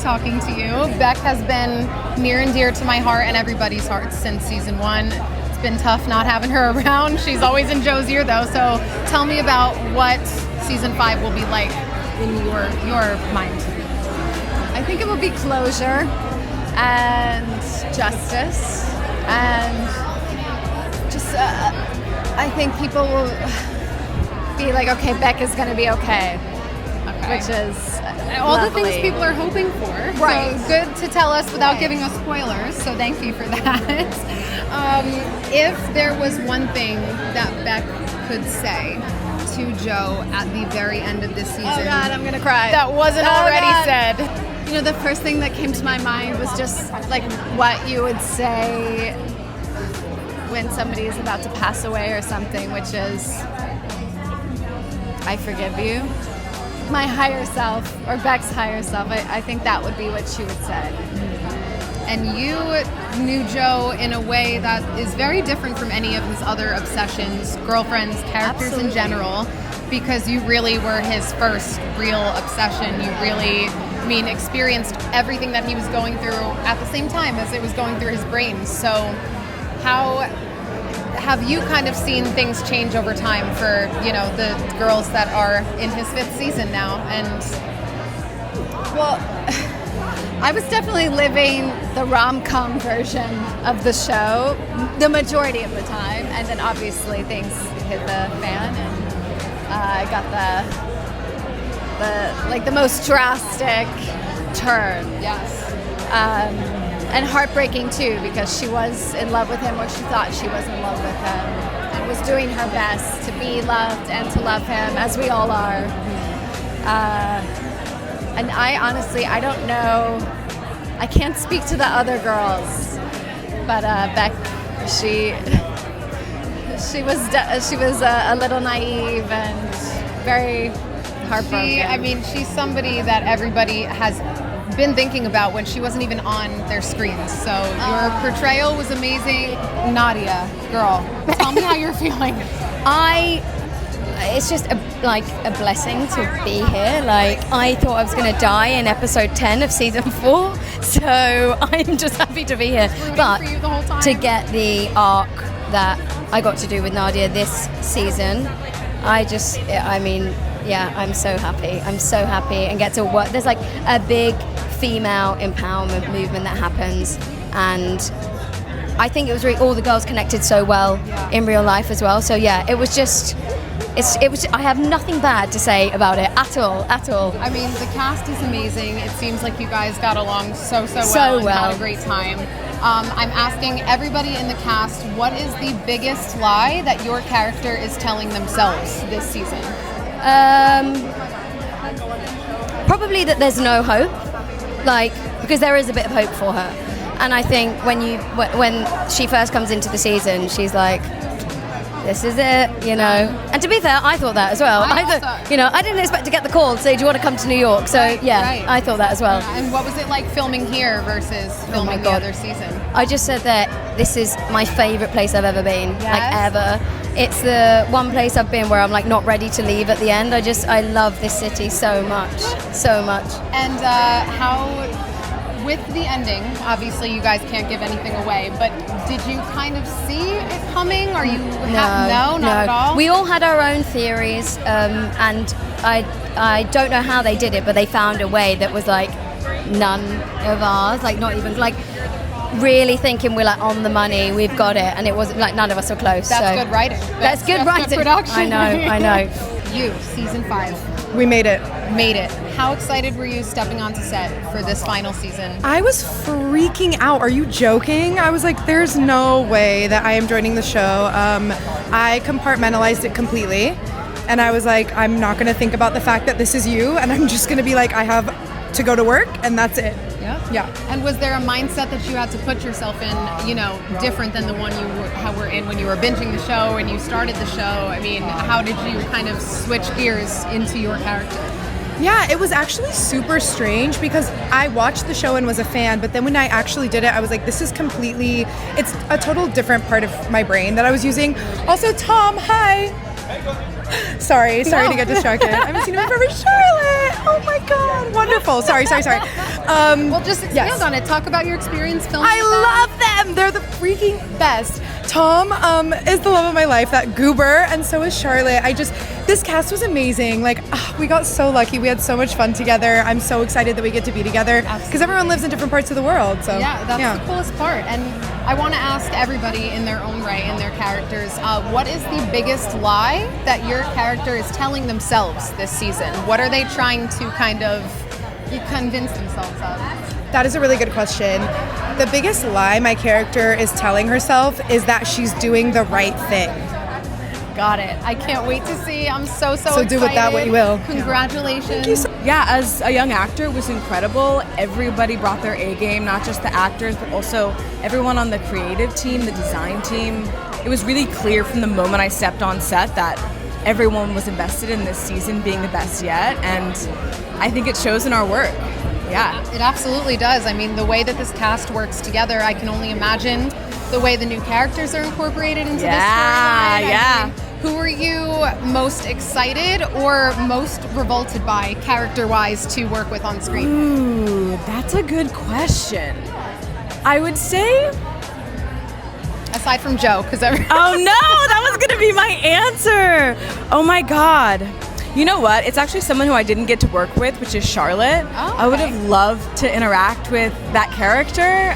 talking to you. Beck has been near and dear to my heart and everybody's hearts since season 1. It's been tough not having her around. She's always in Joe's ear though, so tell me about what season 5 will be like in your mind. I think it will be closure and justice and just I think people will be like, okay, Beck is going to be okay. Which is all lovely. The things people are hoping for. Right. So good to tell us without giving us spoilers. So thank you for that. If there was one thing that Beck could say to Joe at the very end of this season. Oh God, I'm gonna cry. That wasn't already said. You know, the first thing that came to my mind was just like what you would say when somebody is about to pass away or something, which is, I forgive you. My higher self, or Beck's higher self, I think that would be what she would say. And you knew Joe in a way that is very different from any of his other obsessions, girlfriends, characters in general, because you really were his first real obsession. You really, experienced everything that he was going through at the same time as it was going through his brain. So how have you kind of seen things change over time for, the girls that are in his 5th season now? And well, I was definitely living the rom-com version of the show the majority of the time, and then obviously things hit the fan, and I got the most drastic turn. yes. And heartbreaking too, because she was in love with him, or she thought she was in love with him, and was doing her best to be loved and to love him, as we all are. And I honestly, I don't know, I can't speak to the other girls, but Beck, she was a little naive and very heartbroken. She's somebody that everybody has been thinking about when she wasn't even on their screens. So your portrayal was amazing. Nadia, girl, tell me how you're feeling. It's just a blessing to be here. I thought I was going to die in episode 10 of season 4, so I'm just happy to be here. But for you the whole time. To get the arc that I got to do with Nadia this season, I'm so happy. I'm so happy and get to work. There's a big female empowerment movement that happens, and I think it was really all the girls connected so well in real life as well. So yeah, it was just. It was. I have nothing bad to say about it at all. The cast is amazing. It seems like you guys got along so well and had a great time. I'm asking everybody in the cast, what is the biggest lie that your character is telling themselves this season? Probably that there's no hope, because there is a bit of hope for her. And I think when she first comes into the season, she's like, this is it, And to be fair, I thought that as well. I didn't expect to get the call to say, do you want to come to New York? So I thought that as well. And what was it like filming here versus filming the other season? I just said that this is my favorite place I've ever been, ever. It's the one place I've been where I'm not ready to leave at the end. I love this city so much. And how, with the ending, obviously you guys can't give anything away, but did you kind of see it coming? Or you not at all? We all had our own theories, and I don't know how they did it, but they found a way that was none of ours, not even really thinking we're on the money, we've got it, and it wasn't none of us were close. That's good writing. That's good writing. Good production. I know. You, season 5. We made it. How excited were you stepping onto set for this final season? I was freaking out. Are you joking? I was like, there's no way that I am joining the show. I compartmentalized it completely, and I was like, I'm not going to think about the fact that this is you, and I'm just going to be like, I have to go to work, and that's it. Yeah. And was there a mindset that you had to put yourself in, different than the one you were in when you were binging the show and you started the show? How did you kind of switch gears into your character? Yeah, it was actually super strange because I watched the show and was a fan, but then when I actually did it, I was like, this is it's a total different part of my brain that I was using. Also, Tom, hi. Sorry to get distracted. I haven't seen him in forever. Charlotte! Oh my god, wonderful. Sorry. Well, just expand on it. Talk about your experience filming. I love them. They're the freaking best. Tom is the love of my life, that goober, and so is Charlotte. This cast was amazing. Like, we got so lucky. We had so much fun together. I'm so excited that we get to be together because everyone lives in different parts of the world. So yeah, that's the coolest part. And I want to ask everybody in their own right, in their characters, what is the biggest lie that your character is telling themselves this season? What are they trying to kind of convince themselves of? That is a really good question. The biggest lie my character is telling herself is that she's doing the right thing. Got it. I can't wait to see. I'm so excited. Do with that what you will. Congratulations. Thank you so Yeah, as a young actor, it was incredible. Everybody brought their A game, not just the actors, but also everyone on the creative team, the design team. It was really clear from the moment I stepped on set that everyone was invested in this season being the best yet, and I think it shows in our work. Yeah. It absolutely does. I mean, the way that this cast works together, I can only imagine the way the new characters are incorporated into this storyline. Yeah. I mean, who are you most excited or most revolted by, character-wise, to work with on screen? Ooh, that's a good question. I would say... Aside from Joe, because Oh no, that was going to be my answer. Oh my God. You know what? It's actually someone who I didn't get to work with, which is Charlotte. Oh, okay. I would have loved to interact with that character.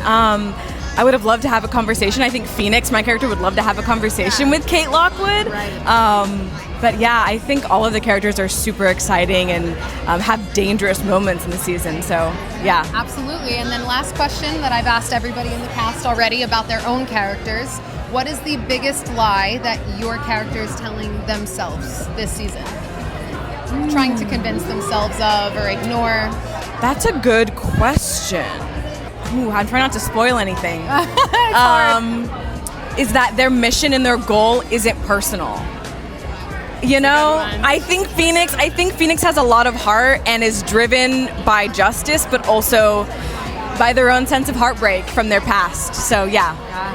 I would have loved to have a conversation. I think Phoenix, my character, would love to have a conversation with Kate Lockwood. Right. But yeah, I think all of the characters are super exciting and have dangerous moments in the season. So yeah. Absolutely. And then last question that I've asked everybody in the cast already about their own characters. What is the biggest lie that your character is telling themselves this season? Trying to convince themselves of or ignore? That's a good question. Ooh, I'm trying not to spoil anything. Is that their mission and their goal isn't personal. You know, I think Phoenix has a lot of heart and is driven by justice, but also by their own sense of heartbreak from their past. So yeah.